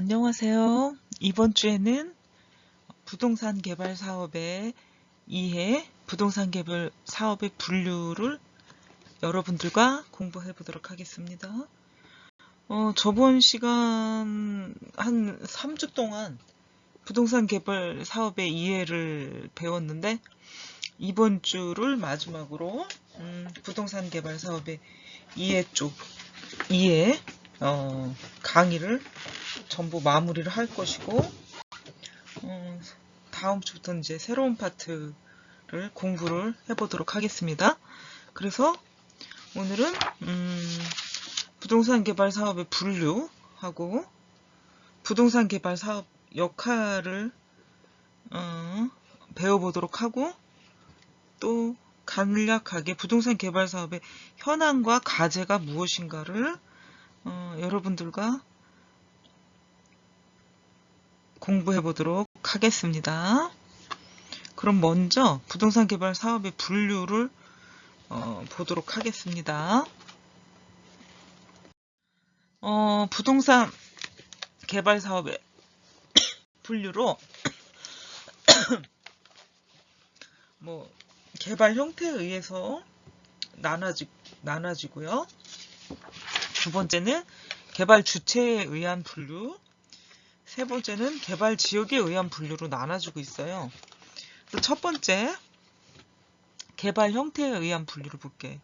안녕하세요. 이번 주에는 부동산 개발 사업의 이해, 부동산 개발 사업의 분류를 여러분들과 공부해 보도록 하겠습니다. 저번 시간 한 3주 동안 부동산 개발 사업의 이해를 배웠는데 이번 주를 마지막으로 부동산 개발 사업의 이해 강의를 전부 마무리를 할 것이고 다음 주부터 이제 새로운 파트를 공부를 해보도록 하겠습니다. 그래서 오늘은 부동산 개발 사업의 분류하고 부동산 개발 사업 역할을 배워보도록 하고 또 간략하게 부동산 개발 사업의 현황과 과제가 무엇인가를 여러분들과 공부해 보도록 하겠습니다. 그럼 먼저 부동산 개발 사업의 분류를 보도록 하겠습니다. 부동산 개발 사업의 분류로 개발 형태에 의해서 나눠지고요. 두 번째는 개발 주체에 의한 분류, 세 번째는 개발 지역에 의한 분류로 나눠지고 있어요. 첫 번째, 개발 형태에 의한 분류를 볼게요.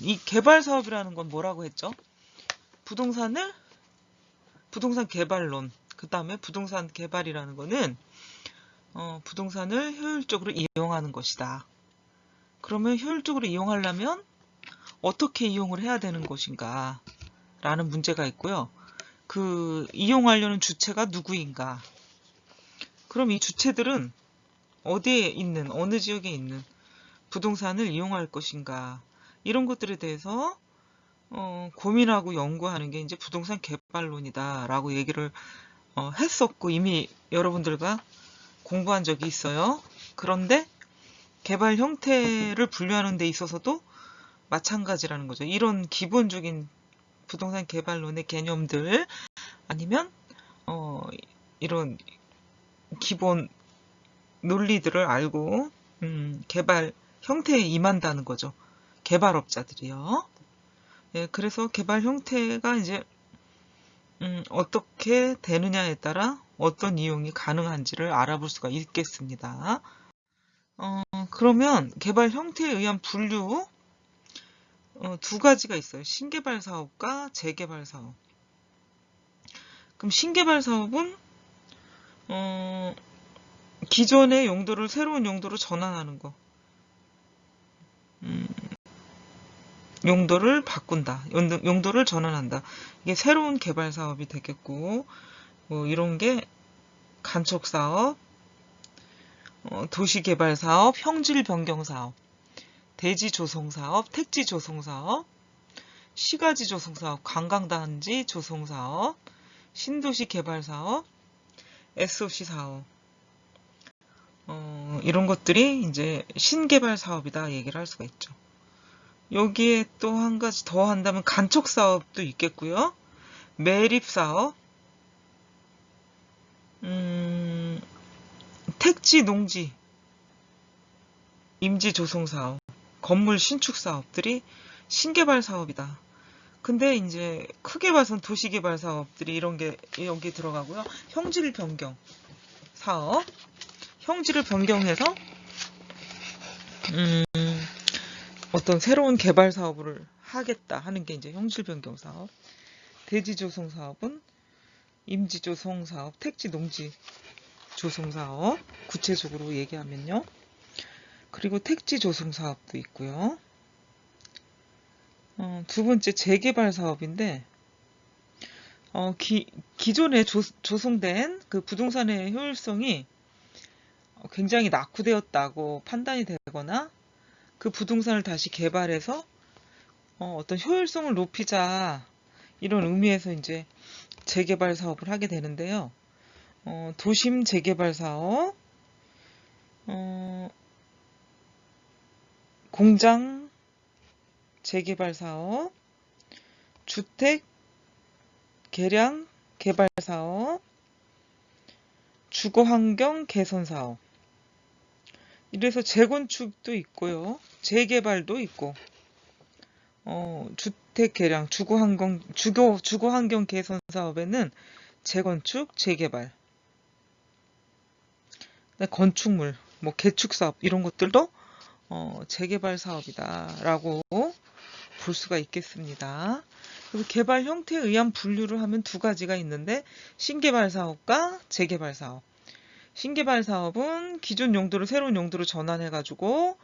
이 개발 사업이라는 건 뭐라고 했죠? 부동산 개발론, 그 다음에 부동산 개발이라는 거는 부동산을 효율적으로 이용하는 것이다. 그러면 효율적으로 이용하려면 어떻게 이용을 해야 되는 것인가 라는 문제가 있고요. 그 이용하려는 주체가 누구인가? 그럼 이 주체들은 어디에 있는, 어느 지역에 있는 부동산을 이용할 것인가? 이런 것들에 대해서 고민하고 연구하는 게 이제 부동산 개발론이다라고 얘기를 했었고 이미 여러분들과 공부한 적이 있어요. 그런데 개발 형태를 분류하는 데 있어서도 마찬가지라는 거죠. 이런 기본적인 부동산 개발론의 개념들 아니면 이런 기본 논리들을 알고 개발 형태에 임한다는 거죠. 개발업자들이요. 예, 그래서 개발 형태가 이제 어떻게 되느냐에 따라 어떤 이용이 가능한지를 알아볼 수가 있겠습니다. 그러면 개발 형태에 의한 분류 두 가지가 있어요. 신개발 사업과 재개발 사업. 그럼 신개발 사업은 기존의 용도를 새로운 용도로 전환하는 거. 용도를 바꾼다. 용도를 전환한다. 이게 새로운 개발 사업이 되겠고, 이런 게 간척 사업, 도시 개발 사업, 형질 변경 사업, 대지 조성 사업, 택지 조성 사업, 시가지 조성 사업, 관광단지 조성 사업, 신도시 개발 사업, SOC 사업. 이런 것들이 이제 신개발 사업이다 얘기를 할 수가 있죠. 여기에 또 한 가지 더 한다면 간척 사업도 있겠고요. 매립 사업, 택지 농지, 임지 조성 사업, 건물 신축 사업들이 신개발 사업이다. 근데 이제 크게 봐선 도시 개발 사업들이 이런 게 여기 들어가고요. 형질 변경 사업, 형질을 변경해서 어떤 새로운 개발 사업을 하겠다 하는 게 이제 형질 변경 사업. 대지 조성 사업은 임지 조성 사업, 택지 농지 조성 사업 구체적으로 얘기하면요. 그리고 택지 조성 사업도 있고요. 두 번째 재개발 사업인데 기존에 조성된 그 부동산의 효율성이 굉장히 낙후되었다고 판단이 되거나 그 부동산을 다시 개발해서 어떤 효율성을 높이자 이런 의미에서 이제 재개발 사업을 하게 되는데요. 도심 재개발 사업, 공장 재개발 사업, 주택 개량 개발 사업, 주거 환경 개선 사업. 이래서 재건축도 있고요. 재개발도 있고, 주택 개량, 주거 환경 개선 사업에는 재건축, 재개발, 건축물, 뭐 개축 사업 이런 것들도 재개발 사업이다라고 볼 수가 있겠습니다. 그리고 개발 형태에 의한 분류를 하면 두 가지가 있는데 신개발 사업과 재개발 사업. 신개발 사업은 기존 용도를 새로운 용도로 전환해가지고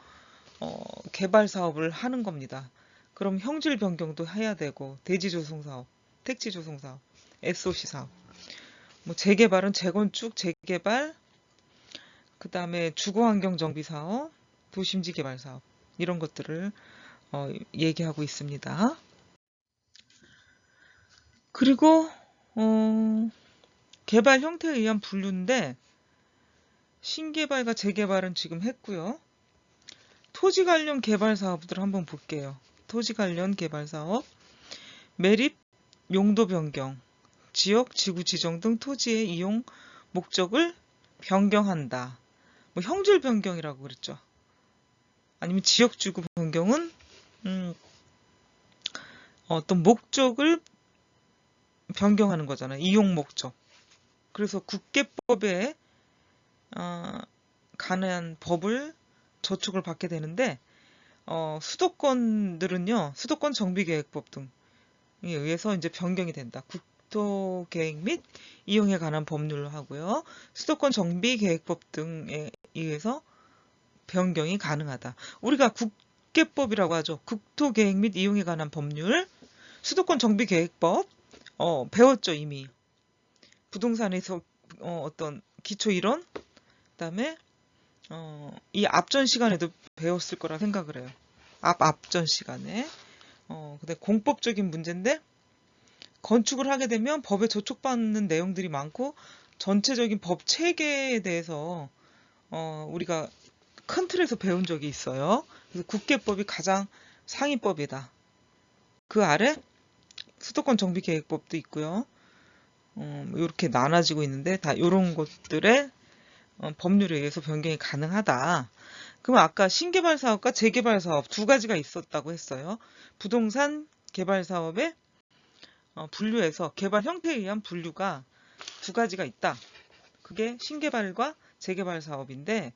개발 사업을 하는 겁니다. 그럼 형질 변경도 해야 되고 대지 조성 사업, 택지 조성 사업, SOC 사업. 뭐 재개발은 재건축, 재개발, 그 다음에 주거환경 정비 사업, 도심지 개발 사업 이런 것들을 얘기하고 있습니다. 그리고 개발 형태에 의한 분류인데 신개발과 재개발은 지금 했고요. 토지 관련 개발 사업들 한번 볼게요. 토지 관련 개발 사업, 매립, 용도 변경, 지역, 지구 지정 등 토지의 이용 목적을 변경한다. 뭐 형질 변경이라고 그랬죠. 아니면 지역 지구 변경은 어떤 목적을 변경하는 거잖아요. 이용 목적. 그래서 국계법에 관한 법을 저촉을 받게 되는데 수도권들은요. 수도권 정비계획법 등에 의해서 이제 변경이 된다. 국토계획 및 이용에 관한 법률로 하고요. 수도권 정비계획법 등에 의해서 변경이 가능하다. 우리가 국계법이라고 하죠. 국토계획 및 이용에 관한 법률, 수도권 정비계획법 배웠죠 이미. 부동산에서 어떤 기초 이론, 그다음에 이 앞전 시간에도 배웠을 거라 생각을 해요. 앞전 시간에. 근데 공법적인 문제인데 건축을 하게 되면 법에 저촉받는 내용들이 많고 전체적인 법 체계에 대해서 우리가 큰 틀에서 배운 적이 있어요. 그래서 국계법이 가장 상위법이다. 그 아래 수도권 정비계획법도 있고요. 이렇게 나눠지고 있는데 다 이런 것들의 법률에 의해서 변경이 가능하다. 그럼 아까 신개발 사업과 재개발 사업 두 가지가 있었다고 했어요. 부동산 개발 사업의 분류에서 개발 형태에 의한 분류가 두 가지가 있다. 그게 신개발과 재개발 사업인데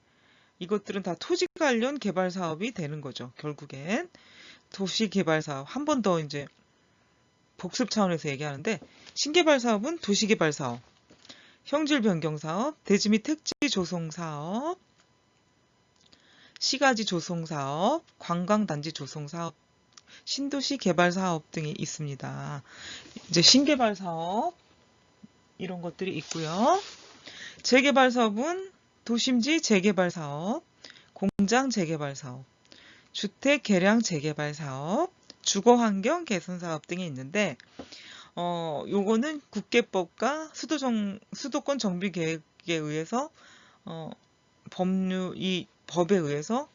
이것들은 다 토지 관련 개발 사업이 되는 거죠. 결국엔 도시 개발 사업 한 번 더 이제 복습 차원에서 얘기하는데 신개발 사업은 도시 개발 사업, 형질 변경 사업, 대지 및 택지 조성 사업, 시가지 조성 사업, 관광단지 조성 사업, 신도시 개발 사업 등이 있습니다. 이제 신개발 사업 이런 것들이 있고요. 재개발 사업은 도심지 재개발 사업, 공장 재개발 사업, 주택 개량 재개발 사업, 주거 환경 개선 사업 등이 있는데 요거는 국계법과 수도권 정비 계획에 의해서 이 법에 의해서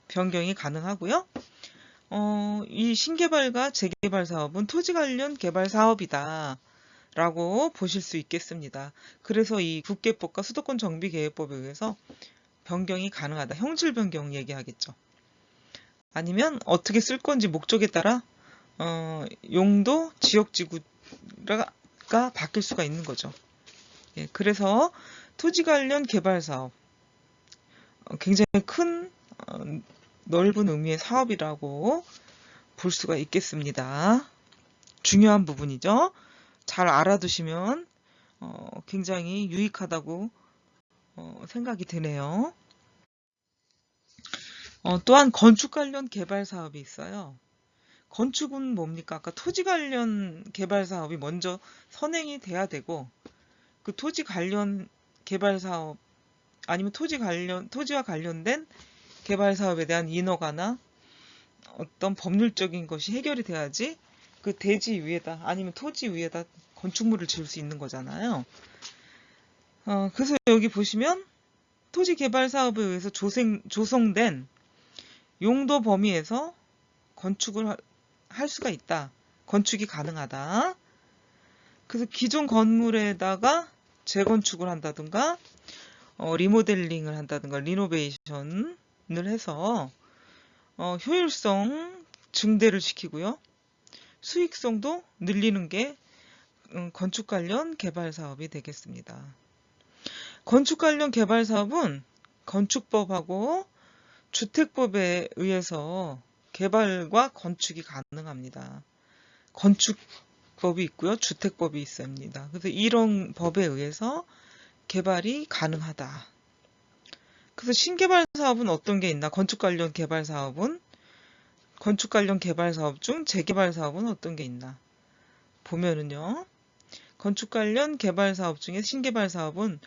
변경이 가능하고요. 이 신개발과 재개발 사업은 토지 관련 개발 사업이다. 라고 보실 수 있겠습니다. 그래서 이 국계법과 수도권 정비계획법에 의해서 변경이 가능하다. 형질 변경 얘기하겠죠. 아니면 어떻게 쓸 건지 목적에 따라 용도, 지역지구가 바뀔 수가 있는 거죠. 예, 그래서 토지 관련 개발 사업 굉장히 큰 넓은 의미의 사업이라고 볼 수가 있겠습니다. 중요한 부분이죠. 잘 알아두시면 굉장히 유익하다고 생각이 드네요. 또한 건축 관련 개발 사업이 있어요. 건축은 뭡니까? 아까 토지 관련 개발 사업이 먼저 선행이 돼야 되고 그 토지 관련 개발 사업 아니면 토지와 관련된 개발 사업에 대한 인허가나 어떤 법률적인 것이 해결이 돼야지 그 대지 위에다 아니면 토지 위에다 건축물을 지을 수 있는 거잖아요. 그래서 여기 보시면 토지 개발 사업에 의해서 조성된 용도 범위에서 건축을 할 수가 있다. 건축이 가능하다. 그래서 기존 건물에다가 재건축을 한다든가 리모델링을 한다든가 리노베이션을 해서 효율성 증대를 시키고요. 수익성도 늘리는 게 건축 관련 개발 사업이 되겠습니다. 건축 관련 개발 사업은 건축법하고 주택법에 의해서 개발과 건축이 가능합니다. 건축법이 있고요. 주택법이 있습니다. 그래서 이런 법에 의해서 개발이 가능하다. 그래서 신개발 사업은 어떤 게 있나? 건축 관련 개발 사업은 건축 관련 개발 사업 중 재개발 사업은 어떤 게 있나? 보면은요. 건축 관련 개발 사업 중에 신개발 사업은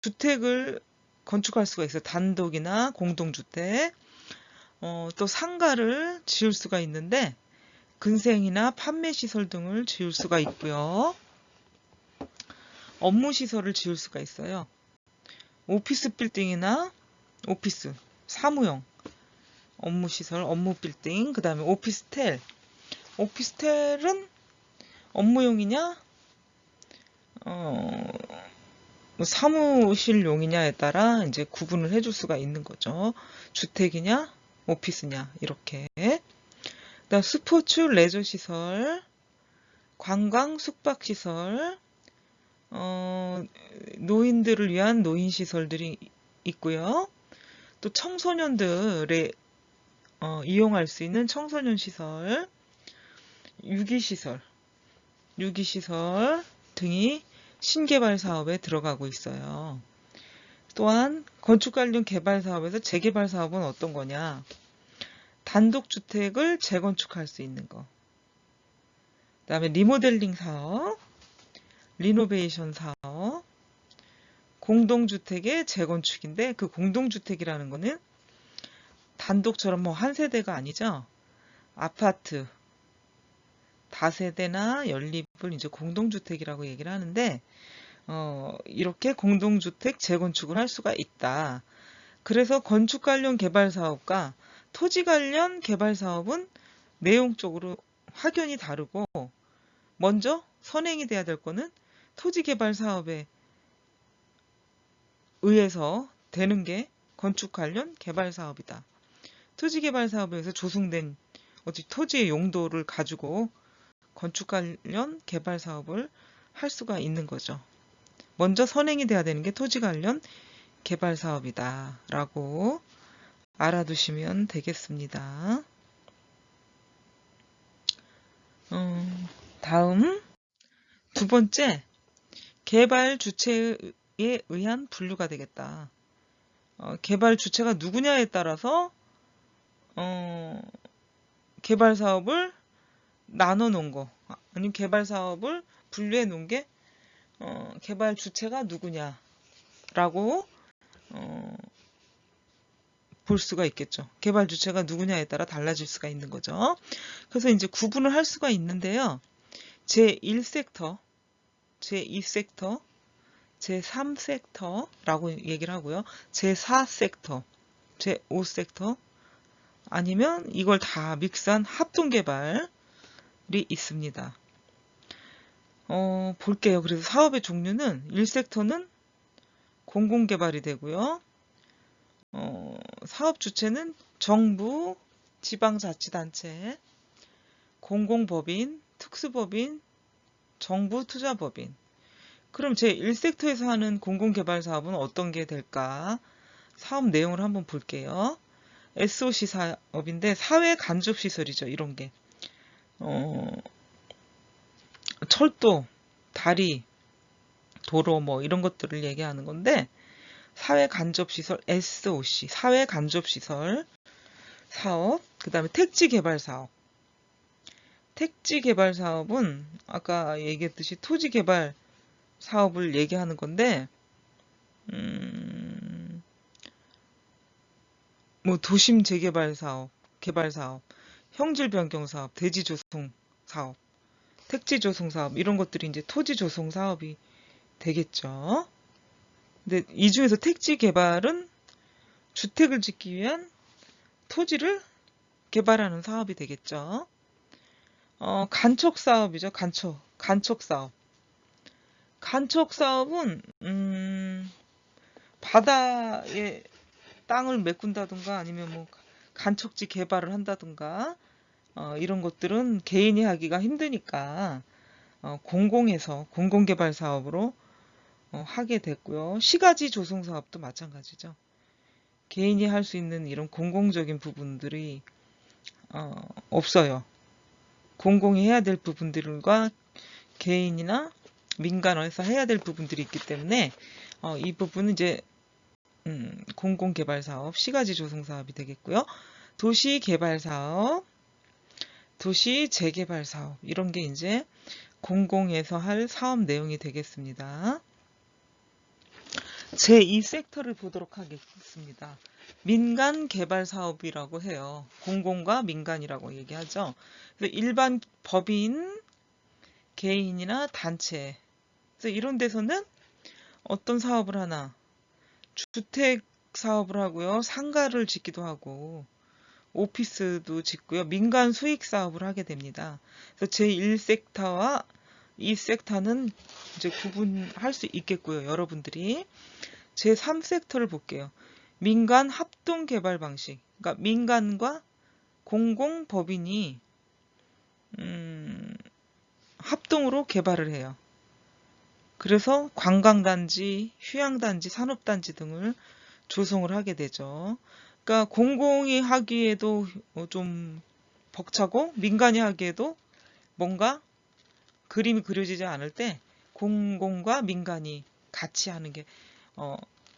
주택을 건축할 수가 있어요. 단독이나 공동주택, 또 상가를 지을 수가 있는데 근생이나 판매시설 등을 지을 수가 있고요. 업무시설을 지을 수가 있어요. 오피스 빌딩이나 오피스, 사무용, 업무시설, 업무빌딩, 그 다음에 오피스텔. 오피스텔은 업무용이냐, 사무실용이냐에 따라 이제 구분을 해줄 수가 있는 거죠. 주택이냐, 오피스냐, 이렇게. 그다음 스포츠, 레저 시설, 관광, 숙박 시설, 노인들을 위한 노인 시설들이 있고요. 또 청소년들의 이용할 수 있는 청소년 시설, 유기시설 등이 신개발 사업에 들어가고 있어요. 또한 건축 관련 개발 사업에서 재개발 사업은 어떤 거냐? 단독주택을 재건축할 수 있는 거. 그 다음에 리모델링 사업, 리노베이션 사업, 공동주택의 재건축인데 그 공동주택이라는 거는 단독처럼 뭐 한 세대가 아니죠. 아파트, 다세대나 연립을 이제 공동주택이라고 얘기를 하는데 이렇게 공동주택 재건축을 할 수가 있다. 그래서 건축 관련 개발 사업과 토지 관련 개발 사업은 내용적으로 확연히 다르고 먼저 선행이 돼야 될 거는 토지 개발 사업에 의해서 되는 게 건축 관련 개발 사업이다. 토지 개발 사업에 의해서 조성된 토지의 용도를 가지고 건축 관련 개발 사업을 할 수가 있는 거죠. 먼저 선행이 돼야 되는 게 토지 관련 개발 사업이다 라고 알아두시면 되겠습니다. 다음 두 번째, 개발 주체에 의한 분류가 되겠다. 개발 주체가 누구냐에 따라서 개발 사업을 나눠 놓은 거, 아니면 개발 사업을 분류해 놓은 게 개발 주체가 누구냐라고 볼 수가 있겠죠. 개발 주체가 누구냐에 따라 달라질 수가 있는 거죠. 그래서 이제 구분을 할 수가 있는데요. 제1섹터, 제2섹터, 제3섹터라고 얘기를 하고요. 제4섹터, 제5섹터, 아니면 이걸 다 믹스한 합동개발이 있습니다. 볼게요. 그래서 사업의 종류는 1섹터는 공공개발이 되고요. 사업 주체는 정부, 지방자치단체, 공공법인, 특수법인, 정부 투자법인. 그럼 제 1섹터에서 하는 공공개발 사업은 어떤 게 될까? 사업 내용을 한번 볼게요. SOC 사업인데 사회 간접 시설이죠. 이런 게. 철도, 다리, 도로 뭐 이런 것들을 얘기하는 건데 사회 간접 시설 SOC, 사회 간접 시설 사업, 그다음에 택지 개발 사업. 택지 개발 사업은 아까 얘기했듯이 토지 개발 사업을 얘기하는 건데 뭐 도심 재개발 사업, 개발 사업, 형질 변경 사업, 대지 조성 사업, 택지 조성 사업 이런 것들이 이제 토지 조성 사업이 되겠죠. 근데 이 중에서 택지 개발은 주택을 짓기 위한 토지를 개발하는 사업이 되겠죠. 간척 사업이죠. 간척 사업. 간척 사업은 바다에 땅을 메꾼다든가 아니면 뭐 간척지 개발을 한다든가 이런 것들은 개인이 하기가 힘드니까 공공에서 공공개발 사업으로 하게 됐고요. 시가지 조성 사업도 마찬가지죠. 개인이 할 수 있는 이런 공공적인 부분들이 없어요. 공공이 해야 될 부분들과 개인이나 민간에서 해야 될 부분들이 있기 때문에 이 부분은 이제 공공개발사업, 시가지 조성사업이 되겠고요. 도시개발사업, 도시재개발사업 이런 게 이제 공공에서 할 사업 내용이 되겠습니다. 제2섹터를 보도록 하겠습니다. 민간개발사업이라고 해요. 공공과 민간이라고 얘기하죠. 그래서 일반 법인, 개인이나 단체 그래서 이런 데서는 어떤 사업을 하나? 주택 사업을 하고요. 상가를 짓기도 하고 오피스도 짓고요. 민간 수익 사업을 하게 됩니다. 그래서 제1섹터와 2섹터는 이제 구분할 수 있겠고요. 여러분들이 제3섹터를 볼게요. 민간 합동 개발 방식. 그러니까 민간과 공공 법인이 합동으로 개발을 해요. 그래서 관광단지, 휴양단지, 산업단지 등을 조성을 하게 되죠. 그러니까 공공이 하기에도 좀 벅차고 민간이 하기에도 뭔가 그림이 그려지지 않을 때 공공과 민간이 같이 하는 게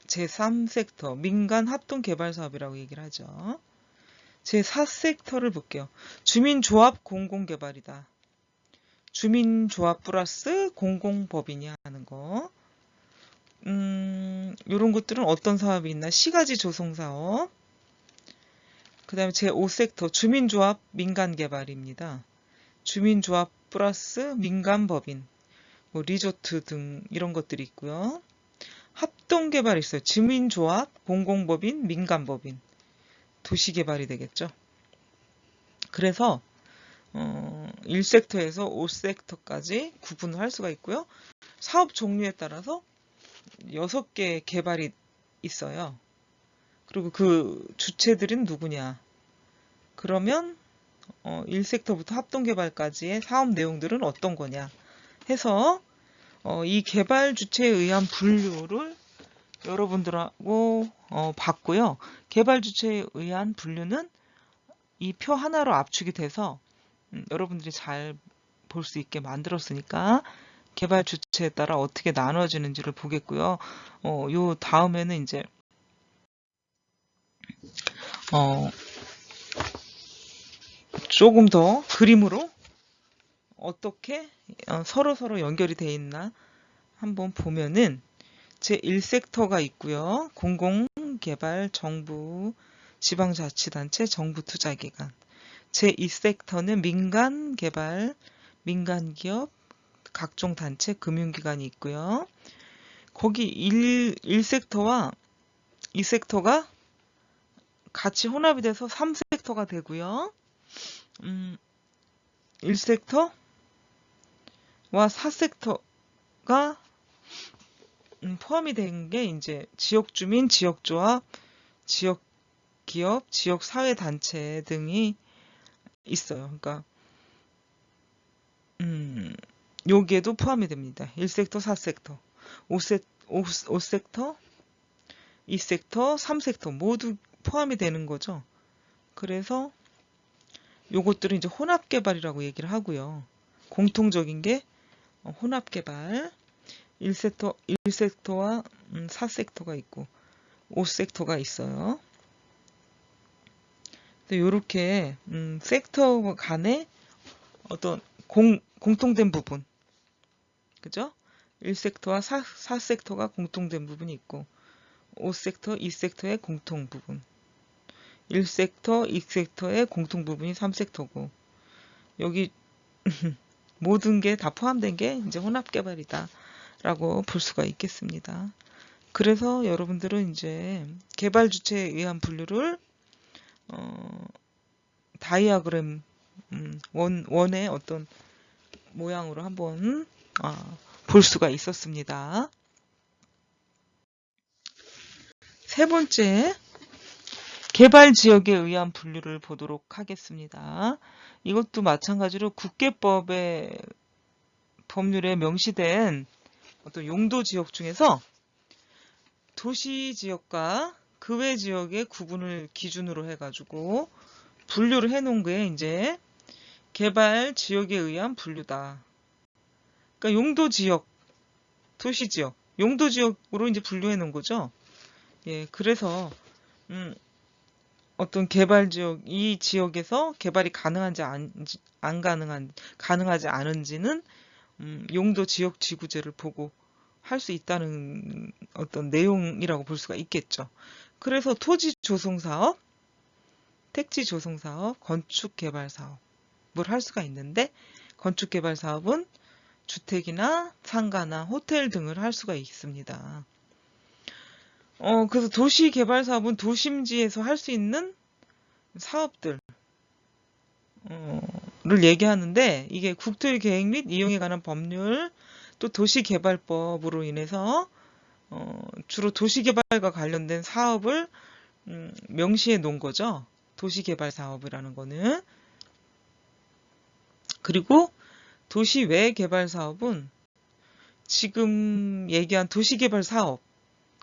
제3섹터 민간 합동개발사업이라고 얘기를 하죠. 제4섹터를 볼게요. 주민조합 공공개발이다. 주민조합 플러스 공공법인이 하는 거. 이런 것들은 어떤 사업이 있나? 시가지 조성사업. 그 다음에 제5섹터 주민조합 민간개발입니다. 주민조합 플러스 민간법인, 뭐 리조트 등 이런 것들이 있고요. 합동개발 있어요. 주민조합, 공공법인, 민간법인. 도시개발이 되겠죠. 그래서 1섹터에서 5섹터까지 구분을 할 수가 있고요. 사업 종류에 따라서 6개 개발이 있어요. 그리고 그 주체들은 누구냐? 그러면 1섹터부터 합동개발까지의 사업 내용들은 어떤 거냐? 해서 이 개발 주체에 의한 분류를 여러분들하고 봤고요. 개발 주체에 의한 분류는 이 표 하나로 압축이 돼서 여러분들이 잘 볼 수 있게 만들었으니까 개발 주체에 따라 어떻게 나눠지는지를 보겠고요. 요 다음에는 이제 조금 더 그림으로 어떻게 서로 연결이 돼 있나 한번 보면은 제1섹터가 있고요. 공공개발, 정부, 지방자치단체, 정부투자기관. 제2섹터는 민간개발, 민간기업, 각종 단체, 금융기관이 있고요. 거기 1섹터와 2섹터가 같이 혼합이 돼서 3섹터가 되고요. 1섹터와 4섹터가 포함이 된 게 이제 지역주민, 지역조합, 지역기업, 지역사회단체 등이 있어요. 그러니까 여기에도 포함이 됩니다. 1섹터, 4섹터, 5섹터, 2섹터, 3섹터 모두 포함이 되는 거죠. 그래서 요것들은 이제 혼합개발이라고 얘기를 하고요. 공통적인 게 혼합개발. 1섹터와 4섹터가 있고 5섹터가 있어요. 이렇게 섹터 간의 어떤 공통된 부분, 그죠? 1섹터와 4섹터가 공통된 부분이 있고 5섹터, 2섹터의 공통 부분, 1섹터, 2섹터의 공통 부분이 3섹터고 여기 모든 게 다 포함된 게 이제 혼합개발이다 라고 볼 수가 있겠습니다. 그래서 여러분들은 이제 개발 주체에 의한 분류를 다이아그램 원의 어떤 모양으로 한번 볼 수가 있었습니다. 세 번째, 개발 지역에 의한 분류를 보도록 하겠습니다. 이것도 마찬가지로 국계법의 법률에 명시된 어떤 용도 지역 중에서 도시 지역과 그 외 지역의 구분을 기준으로 해가지고 분류를 해놓은 게 이제 개발 지역에 의한 분류다. 그러니까 용도 지역, 도시 지역, 용도 지역으로 이제 분류해 놓은 거죠. 예, 그래서 어떤 개발 지역, 이 지역에서 개발이 가능한지 안 가능하지 않은지는 용도 지역 지구제를 보고 할 수 있다는 어떤 내용이라고 볼 수가 있겠죠. 그래서 토지 조성 사업, 택지 조성 사업, 건축 개발 사업을 할 수가 있는데, 건축 개발 사업은 주택이나 상가나 호텔 등을 할 수가 있습니다. 그래서 도시 개발 사업은 도심지에서 할 수 있는 사업들을 얘기하는데, 이게 국토의 계획 및 이용에 관한 법률, 또 도시개발법으로 인해서 주로 도시개발과 관련된 사업을 명시해 놓은 거죠. 도시개발 사업이라는 거는. 그리고 도시 외 개발 사업은 지금 얘기한 도시개발 사업,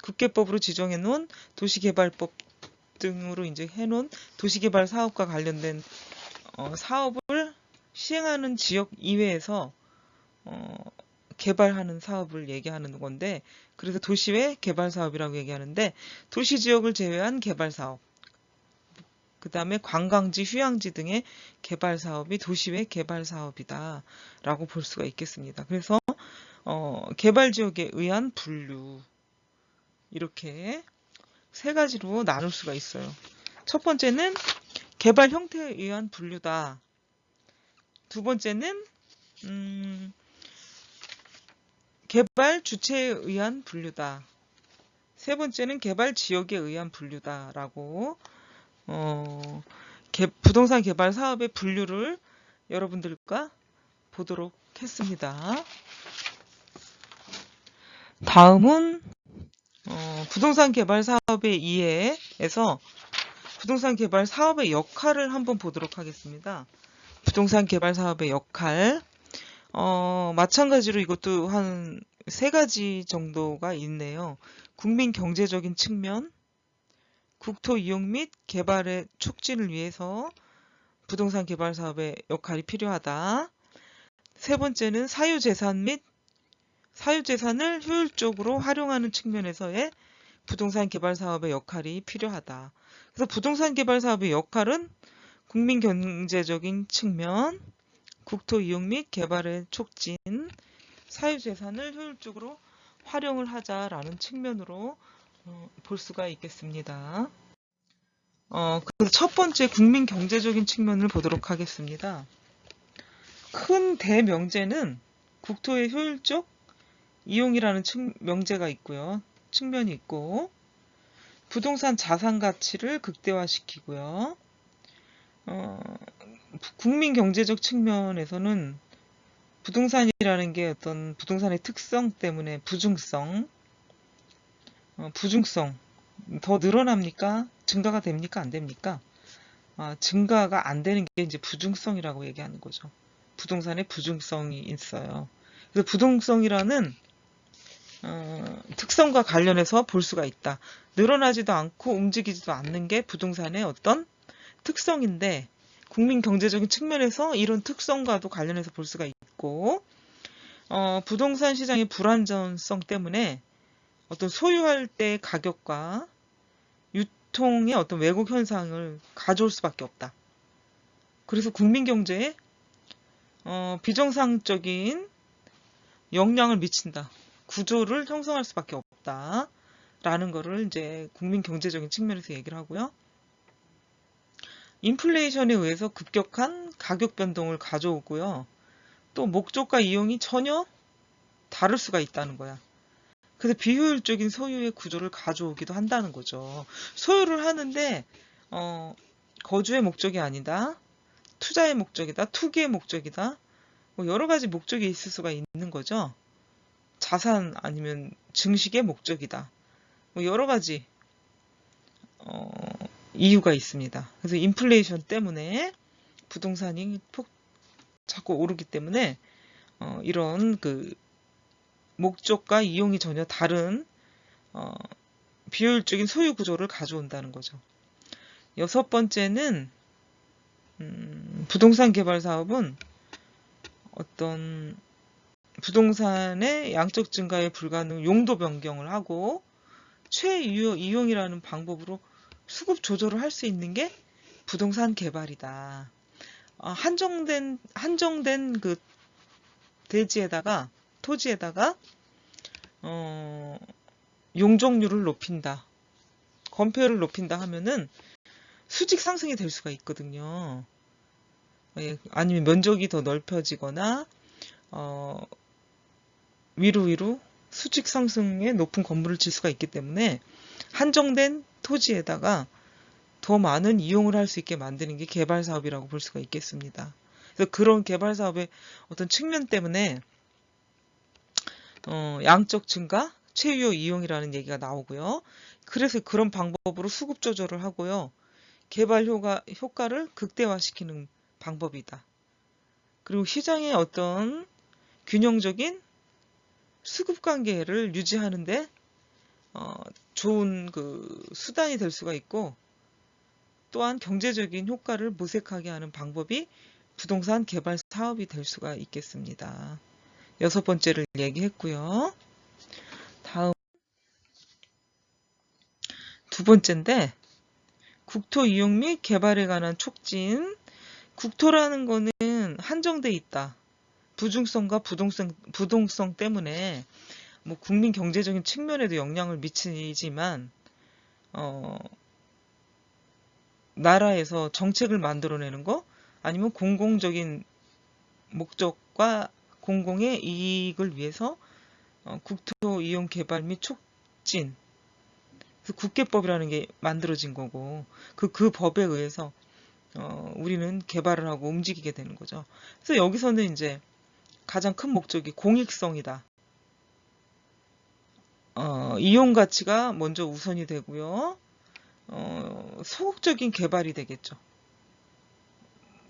국계법으로 지정해 놓은 도시개발법 등으로 이제 해놓은 도시개발 사업과 관련된 사업을 시행하는 지역 이외에서 개발하는 사업을 얘기하는 건데, 그래서 도시외 개발 사업이라고 얘기하는데, 도시 지역을 제외한 개발 사업, 그 다음에 관광지, 휴양지 등의 개발 사업이 도시외 개발 사업이다 라고 볼 수가 있겠습니다. 그래서 개발 지역에 의한 분류, 이렇게 세 가지로 나눌 수가 있어요. 첫 번째는 개발 형태에 의한 분류다. 두 번째는 개발 주체에 의한 분류다. 세 번째는 개발 지역에 의한 분류다라고 부동산 개발 사업의 분류를 여러분들과 보도록 했습니다. 다음은 부동산 개발 사업의 이해에서 부동산 개발 사업의 역할을 한번 보도록 하겠습니다. 부동산 개발 사업의 역할, 마찬가지로 이것도 한 세 가지 정도가 있네요. 국민 경제적인 측면, 국토 이용 및 개발의 촉진을 위해서 부동산 개발 사업의 역할이 필요하다. 세 번째는 사유재산 및 사유재산을 효율적으로 활용하는 측면에서의 부동산 개발 사업의 역할이 필요하다. 그래서 부동산 개발 사업의 역할은 국민 경제적인 측면, 국토 이용 및 개발의 촉진, 사유재산을 효율적으로 활용을 하자라는 측면으로 볼 수가 있겠습니다. 그래서 첫 번째 국민 경제적인 측면을 보도록 하겠습니다. 큰 대명제는 국토의 효율적 이용이라는 명제가 있고요. 측면이 있고, 부동산 자산 가치를 극대화시키고요. 국민 경제적 측면에서는 부동산이라는 게 어떤 부동산의 특성 때문에 부중성 더 늘어납니까? 증가가 됩니까? 안 됩니까? 증가가 안 되는 게 이제 부중성이라고 얘기하는 거죠. 부동산의 부중성이 있어요. 그래서 부동성이라는 특성과 관련해서 볼 수가 있다. 늘어나지도 않고 움직이지도 않는 게 부동산의 어떤 특성인데, 국민 경제적인 측면에서 이런 특성과도 관련해서 볼 수가 있고, 부동산 시장의 불안전성 때문에 어떤 소유할 때 가격과 유통의 어떤 왜곡 현상을 가져올 수밖에 없다. 그래서 국민 경제에 비정상적인 영향을 미친다. 구조를 형성할 수밖에 없다. 라는 거를 이제 국민 경제적인 측면에서 얘기를 하고요. 인플레이션에 의해서 급격한 가격 변동을 가져오고요. 또 목적과 이용이 전혀 다를 수가 있다는 거야. 그래서 비효율적인 소유의 구조를 가져오기도 한다는 거죠. 소유를 하는데 거주의 목적이 아니다. 투자의 목적이다. 투기의 목적이다. 뭐 여러 가지 목적이 있을 수가 있는 거죠. 자산 아니면 증식의 목적이다. 뭐 여러 가지 이유가 있습니다. 그래서 인플레이션 때문에 부동산이 자꾸 오르기 때문에 이런 그 목적과 이용이 전혀 다른 비효율적인 소유 구조를 가져온다는 거죠. 여섯 번째는 부동산 개발 사업은 어떤 부동산의 양적 증가에 불가능 용도 변경을 하고 최유효 이용이라는 방법으로 수급 조절을 할 수 있는 게 부동산 개발이다. 한정된 그 토지에다가 용적률을 높인다, 건폐율을 높인다 하면은 수직 상승이 될 수가 있거든요. 아니면 면적이 더 넓혀지거나 위로 수직 상승의 높은 건물을 질 수가 있기 때문에 한정된 토지에다가 더 많은 이용을 할 수 있게 만드는 게 개발 사업이라고 볼 수가 있겠습니다. 그래서 그런 개발 사업의 어떤 측면 때문에 양적 증가, 최유효 이용이라는 얘기가 나오고요. 그래서 그런 방법으로 수급 조절을 하고요. 개발 효과를 극대화시키는 방법이다. 그리고 시장의 어떤 균형적인 수급 관계를 유지하는데 좋은 그 수단이 될 수가 있고, 또한 경제적인 효과를 모색하게 하는 방법이 부동산 개발 사업이 될 수가 있겠습니다. 여섯 번째를 얘기했고요. 다음 두 번째인데, 국토 이용 및 개발에 관한 촉진. 국토라는 거는 한정돼 있다. 부중성과 부동성 때문에 뭐 국민 경제적인 측면에도 영향을 미치지만 나라에서 정책을 만들어내는 거, 아니면 공공적인 목적과 공공의 이익을 위해서 국토 이용 개발 및 촉진, 그 국개법이라는 게 만들어진 거고, 그 법에 의해서 우리는 개발을 하고 움직이게 되는 거죠. 그래서 여기서는 이제 가장 큰 목적이 공익성이다. 이용 가치가 먼저 우선이 되고요. 소극적인 개발이 되겠죠.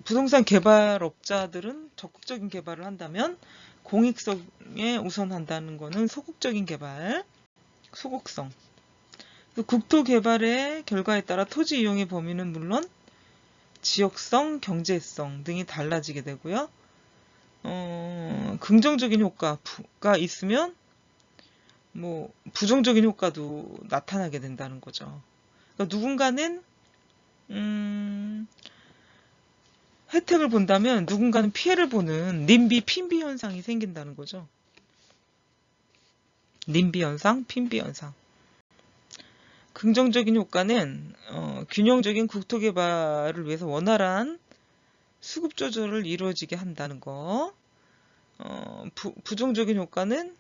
부동산 개발업자들은 적극적인 개발을 한다면 공익성에 우선한다는 것은 소극적인 개발, 소극성. 국토 개발의 결과에 따라 토지 이용의 범위는 물론 지역성, 경제성 등이 달라지게 되고요. 긍정적인 효과가 있으면 뭐 부정적인 효과도 나타나게 된다는 거죠. 그러니까 누군가는 혜택을 본다면 누군가는 피해를 보는 님비, 핀비 현상이 생긴다는 거죠. 님비 현상, 핀비 현상. 긍정적인 효과는 균형적인 국토 개발을 위해서 원활한 수급 조절을 이루어지게 한다는 거. 부정적인 효과는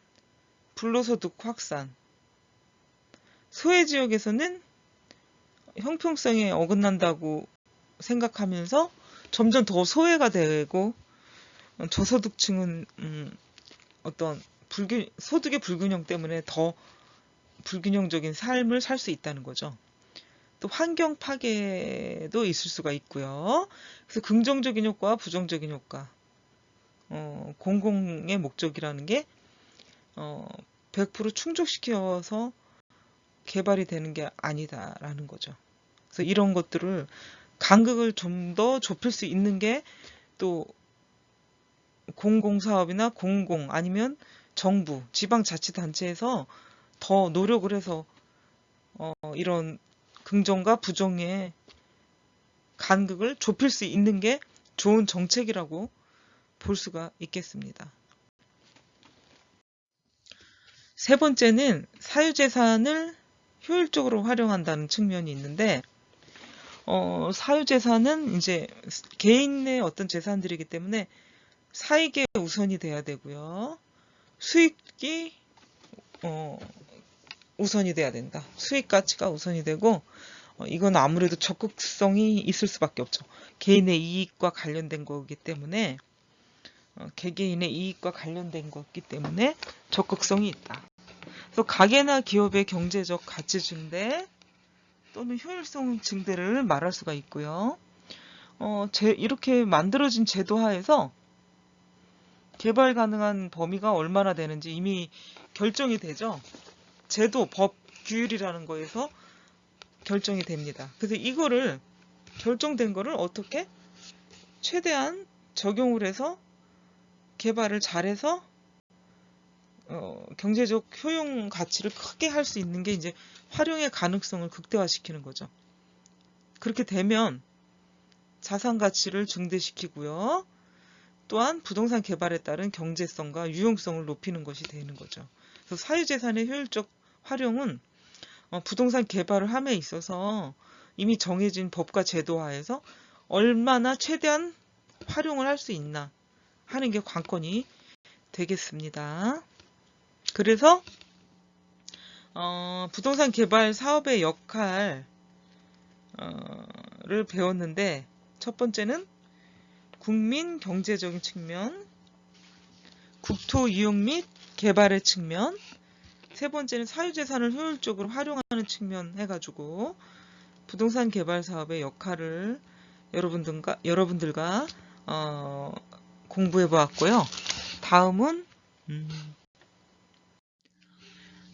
불로소득 확산. 소외 지역에서는 형평성에 어긋난다고 생각하면서 점점 더 소외가 되고, 저소득층은 어떤 소득의 불균형 때문에 더 불균형적인 삶을 살 수 있다는 거죠. 또 환경 파괴도 있을 수가 있고요. 그래서 긍정적인 효과와 부정적인 효과, 공공의 목적이라는 게 100% 충족시켜서 개발이 되는 게 아니다라는 거죠. 그래서 이런 것들을 간극을 좀 더 좁힐 수 있는 게 또 공공사업이나 아니면 정부, 지방자치단체에서 더 노력을 해서 이런 긍정과 부정의 간극을 좁힐 수 있는 게 좋은 정책이라고 볼 수가 있겠습니다. 세 번째는 사유재산을 효율적으로 활용한다는 측면이 있는데, 사유재산은 이제 개인의 어떤 재산들이기 때문에 사익에 우선이 돼야 되고요. 수익이 우선이 돼야 된다. 수익 가치가 우선이 되고, 이건 아무래도 적극성이 있을 수밖에 없죠. 개인의 이익과 관련된 거기 때문에 개개인의 이익과 관련된 거기 때문에 적극성이 있다. 그래서 가계나 기업의 경제적 가치 증대 또는 효율성 증대를 말할 수가 있고요. 이렇게 만들어진 제도 하에서 개발 가능한 범위가 얼마나 되는지 이미 결정이 되죠. 제도, 법, 규율이라는 거에서 결정이 됩니다. 그래서 이거를 결정된 거를 어떻게 최대한 적용을 해서 개발을 잘해서 경제적 효용 가치를 크게 할 수 있는 게 이제 활용의 가능성을 극대화시키는 거죠. 그렇게 되면 자산 가치를 증대시키고요. 또한 부동산 개발에 따른 경제성과 유용성을 높이는 것이 되는 거죠. 그래서 사유재산의 효율적 활용은 부동산 개발을 함에 있어서 이미 정해진 법과 제도 하에서 얼마나 최대한 활용을 할 수 있나 하는 게 관건이 되겠습니다. 그래서 부동산 개발 사업의 역할을 배웠는데 첫 번째는 국민 경제적인 측면, 국토 이용 및 개발의 측면, 세 번째는 사유재산을 효율적으로 활용하는 측면 해가지고 부동산 개발 사업의 역할을 여러분들과 공부해 보았고요. 다음은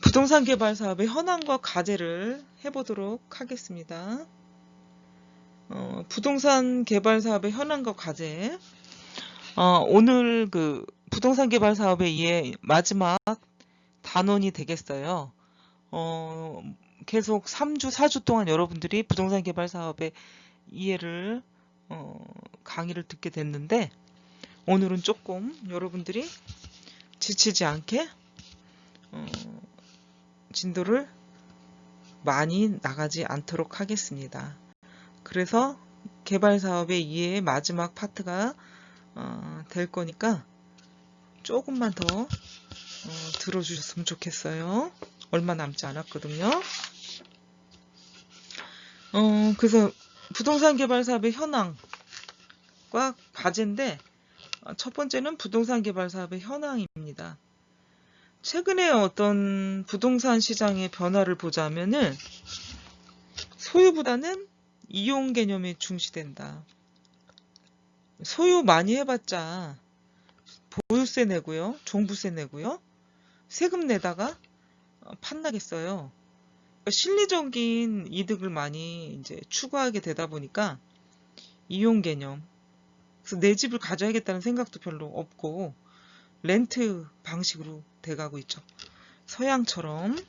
부동산 개발 사업의 현황과 과제를 해보도록 하겠습니다. 부동산 개발 사업의 현황과 과제. 오늘 그 부동산 개발 사업의 마지막 단원이 되겠어요. 계속 3주, 4주 동안 여러분들이 부동산 개발 사업의 이해를 강의를 듣게 됐는데 오늘은 조금 여러분들이 지치지 않게 진도를 많이 나가지 않도록 하겠습니다. 그래서 개발 사업의 이해의 마지막 파트가 될 거니까 조금만 더 들어주셨으면 좋겠어요. 얼마 남지 않았거든요. 그래서 부동산 개발 사업의 현황과 과제인데 첫 번째는 부동산 개발 사업의 현황입니다. 최근에 어떤 부동산 시장의 변화를 보자면은 소유보다는 이용 개념이 중시된다. 소유 많이 해봤자 보유세 내고요, 종부세 내고요, 세금 내다가 판나겠어요. 그러니까 실리적인 이득을 많이 이제 추구하게 되다 보니까 이용 개념, 그래서 내 집을 가져야겠다는 생각도 별로 없고 렌트 방식으로 돼가고 있죠. 서양처럼.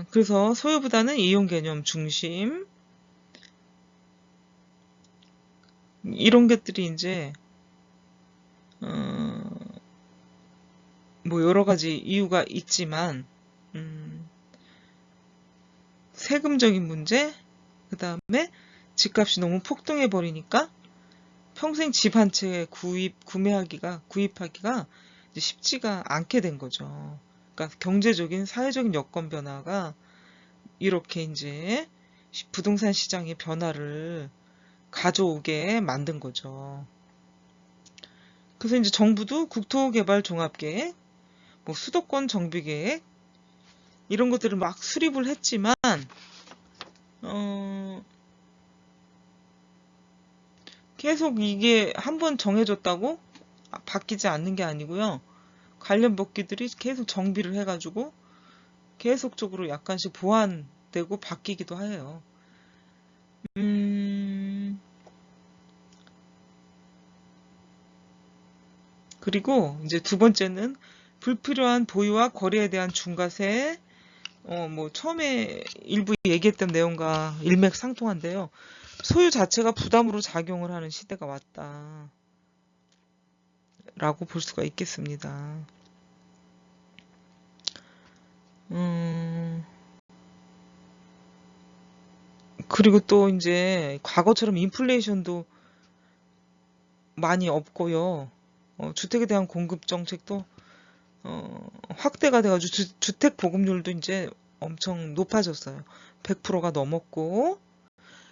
그래서 소유보다는 이용 개념 중심, 이런 것들이 이제 뭐 여러 가지 이유가 있지만 세금적인 문제, 그 다음에 집값이 너무 폭등해 버리니까 평생 집 한 채 구입하기가 이제 쉽지가 않게 된 거죠. 그러니까 경제적인, 사회적인 여건 변화가 이렇게 이제 부동산 시장의 변화를 가져오게 만든 거죠. 그래서 이제 정부도 국토개발 종합계획, 뭐 수도권 정비계획 이런 것들을 막 수립을 했지만 계속 이게 한번 정해졌다고 바뀌지 않는 게 아니고요. 관련 법규들이 계속 정비를 해가지고 계속적으로 약간씩 보완되고 바뀌기도 해요. 그리고 이제 두 번째는 불필요한 보유와 거래에 대한 중과세, 뭐 처음에 일부 얘기했던 내용과 일맥상통한데요. 소유 자체가 부담으로 작용을 하는 시대가 왔다 라고 볼 수가 있겠습니다. 그리고 또 이제 과거처럼 인플레이션도 많이 없고요. 주택에 대한 공급 정책도 확대가 돼가지고 주택 보급률도 이제 엄청 높아졌어요. 100%가 넘었고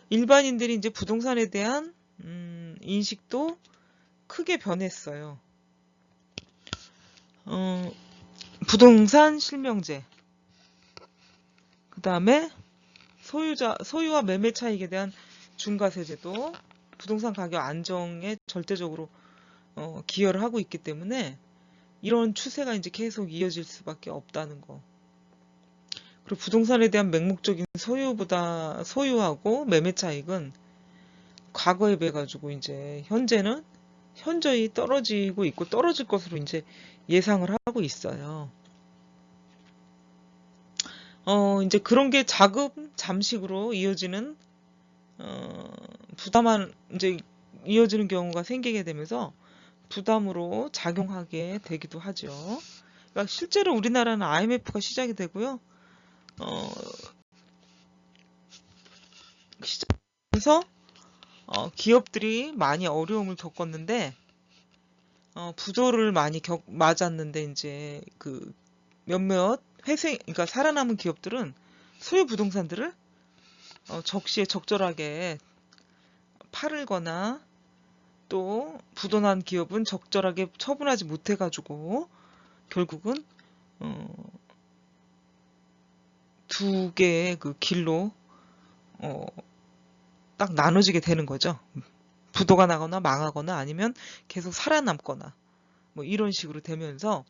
일반인들이 이제 부동산에 대한 인식도 크게 변했어요. 부동산 실명제, 그 다음에 소유와 매매 차익에 대한 중과세제도 부동산 가격 안정에 절대적으로 기여를 하고 있기 때문에 이런 추세가 이제 계속 이어질 수밖에 없다는 거. 그리고 부동산에 대한 맹목적인 소유하고 매매 차익은 과거에 비해 가지고 이제 현재는 현저히 떨어지고 있고 떨어질 것으로 이제 예상을 하고 있어요. 이제 그런 게 잠식으로 이어지는 부담한 이제 이어지는 경우가 생기게 되면서 부담으로 작용하게 되기도 하죠. 그러니까 실제로 우리나라는 IMF가 시작이 되고요. 시작해서 기업들이 많이 어려움을 겪었는데 부도를 많이 맞았는데 이제 그 몇몇 그러니까 살아남은 기업들은 소유 부동산들을 적시에 적절하게 팔거나 또 부도난 기업은 적절하게 처분하지 못해가지고 결국은 두 개의 그 길로 딱 나눠지게 되는 거죠. 부도가 나거나 망하거나 아니면 계속 살아남거나 뭐 이런 식으로 되면서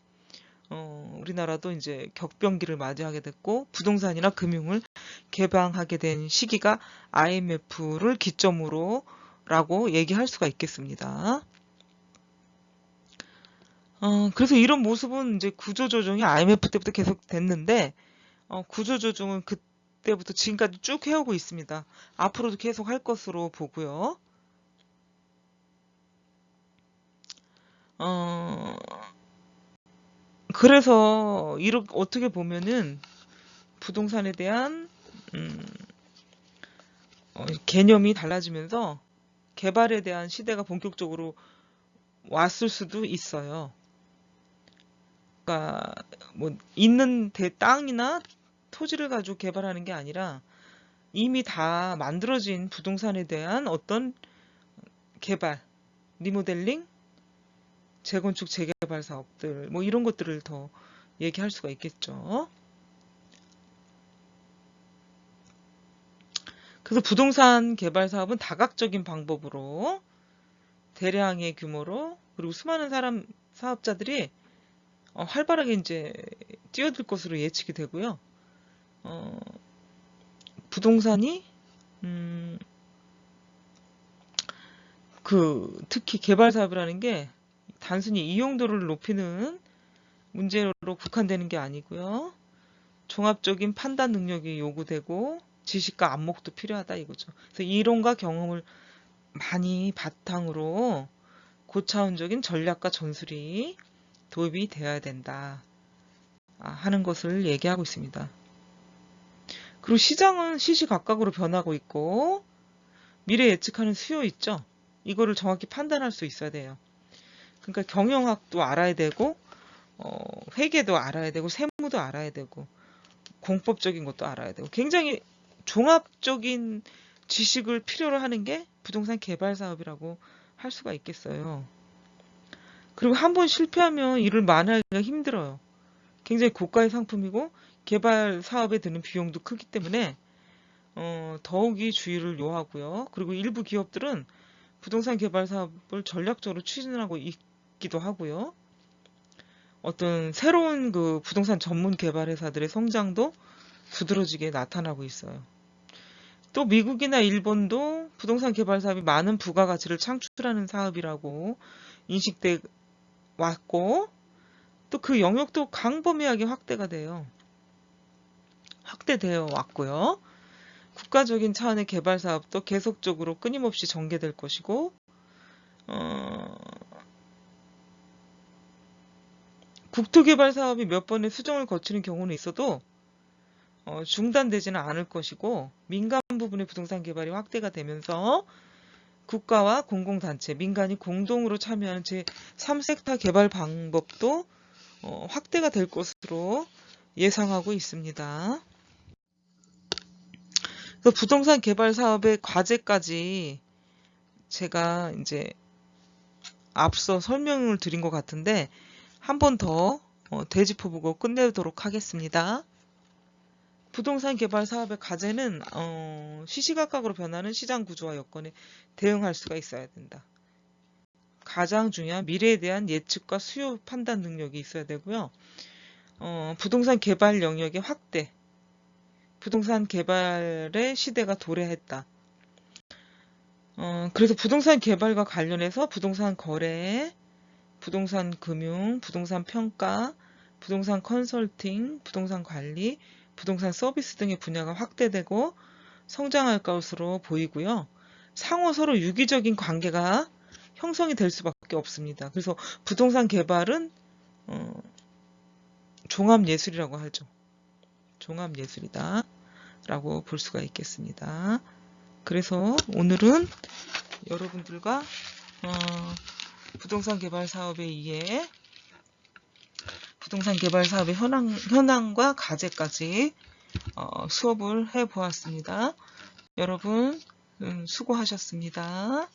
우리나라도 이제 격변기를 맞이하게 됐고 부동산이나 금융을 개방하게 된 시기가 IMF를 기점으로 라고 얘기할 수가 있겠습니다. 그래서 이런 모습은 이제 구조조정이 IMF 때부터 계속 됐는데 구조조정은 그때부터 지금까지 쭉 해오고 있습니다. 앞으로도 계속 할 것으로 보고요. 그래서 이렇게 어떻게 보면은 부동산에 대한 개념이 달라지면서 개발에 대한 시대가 본격적으로 왔을 수도 있어요. 그러니까 뭐 있는 땅이나 토지를 가지고 개발하는 게 아니라 이미 다 만들어진 부동산에 대한 어떤 개발, 리모델링, 재건축, 재개발 사업들 뭐 이런 것들을 더 얘기할 수가 있겠죠. 그래서 부동산 개발 사업은 다각적인 방법으로 대량의 규모로 그리고 수많은 사업자들이 활발하게 이제 뛰어들 것으로 예측이 되고요. 부동산이 특히 개발 사업이라는 게 단순히 이용도를 높이는 문제로 국한되는 게 아니고요. 종합적인 판단 능력이 요구되고 지식과 안목도 필요하다 이거죠. 그래서 이론과 경험을 많이 바탕으로 고차원적인 전략과 전술이 도입이 되어야 된다 하는 것을 얘기하고 있습니다. 그리고 시장은 시시각각으로 변하고 있고 미래 예측하는 수요 있죠. 이거를 정확히 판단할 수 있어야 돼요. 그러니까 경영학도 알아야 되고 회계도 알아야 되고 세무도 알아야 되고 공법적인 것도 알아야 되고 굉장히 종합적인 지식을 필요로 하는 게 부동산 개발 사업이라고 할 수가 있겠어요. 그리고 한번 실패하면 이를 만회하기가 힘들어요. 굉장히 고가의 상품이고 개발 사업에 드는 비용도 크기 때문에 더욱이 주의를 요하고요. 그리고 일부 기업들은 부동산 개발 사업을 전략적으로 추진하고 있기도 하고요. 어떤 새로운 그 부동산 전문 개발 회사들의 성장도 두드러지게 나타나고 있어요. 또 미국이나 일본도 부동산 개발 사업이 많은 부가가치를 창출하는 사업이라고 인식돼 왔고 또 그 영역도 광범위하게 확대되어 왔고요. 국가적인 차원의 개발 사업도 계속적으로 끊임없이 전개될 것이고 국토개발 사업이 몇 번의 수정을 거치는 경우는 있어도 중단되지는 않을 것이고 민간 부분의 부동산 개발이 확대가 되면서 국가와 공공단체, 민간이 공동으로 참여하는 제3섹터 개발 방법도 확대가 될 것으로 예상하고 있습니다. 그래서 부동산 개발 사업의 과제까지 제가 이제 앞서 설명을 드린 것 같은데 한 번 더 되짚어보고 끝내도록 하겠습니다. 부동산 개발 사업의 과제는 시시각각으로 변하는 시장 구조와 여건에 대응할 수가 있어야 된다. 가장 중요한 미래에 대한 예측과 수요 판단 능력이 있어야 되고요. 부동산 개발 영역의 확대, 부동산 개발의 시대가 도래했다. 그래서 부동산 개발과 관련해서 부동산 거래, 부동산 금융, 부동산 평가, 부동산 컨설팅, 부동산 관리, 부동산 서비스 등의 분야가 확대되고 성장할 것으로 보이고요. 상호 서로 유기적인 관계가 형성이 될 수밖에 없습니다. 그래서 부동산 개발은 종합예술이라고 하죠. 종합예술이다 라고 볼 수가 있겠습니다. 그래서 오늘은 여러분들과 부동산 개발 사업에 의해 부동산 개발 사업의 현황과 과제까지 수업을 해보았습니다. 여러분 수고하셨습니다.